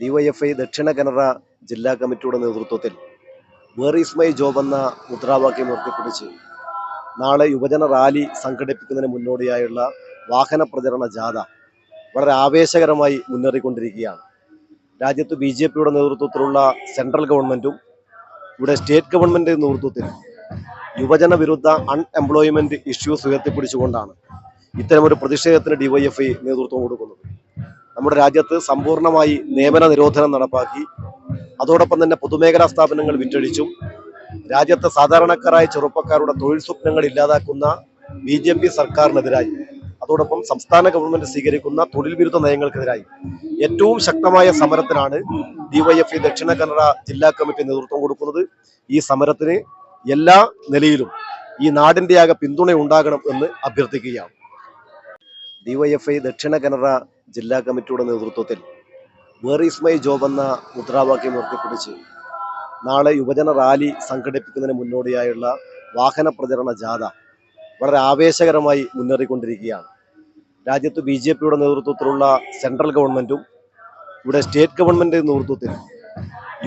DYFI Dakshina Kannada ജില്ലാ കമ്മിറ്റിയുടെ നേതൃത്വത്തിൽ വേർ ഈസ് മൈ ജോബ് എന്ന മുദ്രാവാക്യം ഉയർത്തിപ്പിടിച്ച് നാളെ യുവജന റാലി സംഘടിപ്പിക്കുന്നതിന് മുന്നോടിയായുള്ള വാഹന പ്രചരണ ജാഥ വളരെ ആവേശകരമായി മുന്നേറിക്കൊണ്ടിരിക്കുകയാണ്. രാജ്യത്ത് BJP നേതൃത്വത്തിലുള്ള സെൻട്രൽ ഗവൺമെൻറ്റും ഇവിടെ സ്റ്റേറ്റ് ഗവൺമെൻറ് നേതൃത്വത്തിൽ യുവജന വിരുദ്ധ അൺഎംപ്ലോയ്മെൻറ്റ് ഇഷ്യൂസ് ഉയർത്തിപ്പിടിച്ചുകൊണ്ടാണ് ഇത്തരമൊരു പ്രതിഷേധത്തിന് ഡിവൈഎഫ്ഐ നേതൃത്വം കൊടുക്കുന്നത്. നമ്മുടെ രാജ്യത്ത് സമ്പൂർണ്ണമായി നിയമന നിരോധനം നടപ്പാക്കി അതോടൊപ്പം തന്നെ പൊതുമേഖലാ സ്ഥാപനങ്ങൾ വിറ്റഴിച്ചും രാജ്യത്തെ സാധാരണക്കാരായ ചെറുപ്പക്കാരുടെ തൊഴിൽ സ്വപ്നങ്ങൾ ഇല്ലാതാക്കുന്ന BJP സർക്കാരിനെതിരായി അതോടൊപ്പം സംസ്ഥാന ഗവൺമെന്റ് സ്വീകരിക്കുന്ന തൊഴിൽ വിരുദ്ധ നയങ്ങൾക്കെതിരായി ഏറ്റവും ശക്തമായ സമരത്തിനാണ് ഡിവൈഎഫ്ഐ ദക്ഷിണ കന്നഡ ജില്ലാ കമ്മിറ്റി നേതൃത്വം കൊടുക്കുന്നത്. ഈ സമരത്തിന് എല്ലാ നിലയിലും ഈ നാടിന്റെ ആകെ പിന്തുണ ഉണ്ടാകണം എന്ന് അഭ്യർത്ഥിക്കുകയാണ്. ഡിവൈഎഫ്ഐ ദക്ഷിണ കന്നഡ ജില്ലാ കമ്മിറ്റിയുടെ നേതൃത്വത്തിൽ വേർ ഈസ് മൈ ജോബ് എന്ന മുദ്രാവാക്യം ഉയർത്തിപ്പിടിച്ച് നാളെ യുവജന റാലി സംഘടിപ്പിക്കുന്നതിന് മുന്നോടിയായുള്ള വാഹന പ്രചരണ ജാഥ വളരെ ആവേശകരമായി മുന്നേറിക്കൊണ്ടിരിക്കുകയാണ്. രാജ്യത്ത് BJP നേതൃത്വത്തിലുള്ള സെൻട്രൽ ഗവൺമെൻറ്റും ഇവിടെ സ്റ്റേറ്റ് ഗവൺമെൻറ് നേതൃത്വത്തിൽ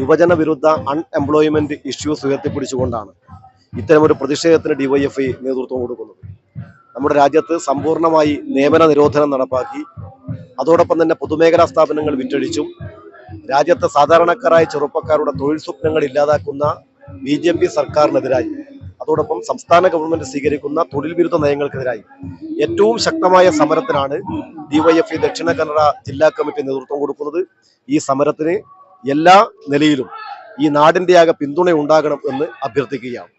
യുവജന വിരുദ്ധ അൺഎംപ്ലോയ്മെൻറ്റ് ഇഷ്യൂസ് ഉയർത്തിപ്പിടിച്ചുകൊണ്ടാണ് ഇത്തരമൊരു പ്രതിഷേധത്തിന് ഡിവൈഎഫ്ഐ നേതൃത്വം കൊടുക്കുന്നത്. നമ്മുടെ രാജ്യത്ത് സമ്പൂർണ്ണമായി നിയമന നിരോധനം നടപ്പാക്കി അതോടൊപ്പം തന്നെ പൊതുമേഖലാ സ്ഥാപനങ്ങൾ വിറ്റഴിച്ചും രാജ്യത്തെ സാധാരണക്കാരായ ചെറുപ്പക്കാരുടെ തൊഴിൽ സ്വപ്നങ്ങൾ ഇല്ലാതാക്കുന്ന BJP സർക്കാരിനെതിരായി അതോടൊപ്പം സംസ്ഥാന ഗവൺമെന്റ് സ്വീകരിക്കുന്ന തൊഴിൽ വിരുദ്ധ നയങ്ങൾക്കെതിരായി ഏറ്റവും ശക്തമായ സമരത്തിനാണ് ഡിവൈഎഫ്ഐ ദക്ഷിണ കന്നഡ ജില്ലാ കമ്മിറ്റി നേതൃത്വം കൊടുക്കുന്നത്. ഈ സമരത്തിന് എല്ലാ നിലയിലും ഈ നാടിന്റെ ആകെ പിന്തുണ ഉണ്ടാകണം എന്ന് അഭ്യർത്ഥിക്കുകയാണ്.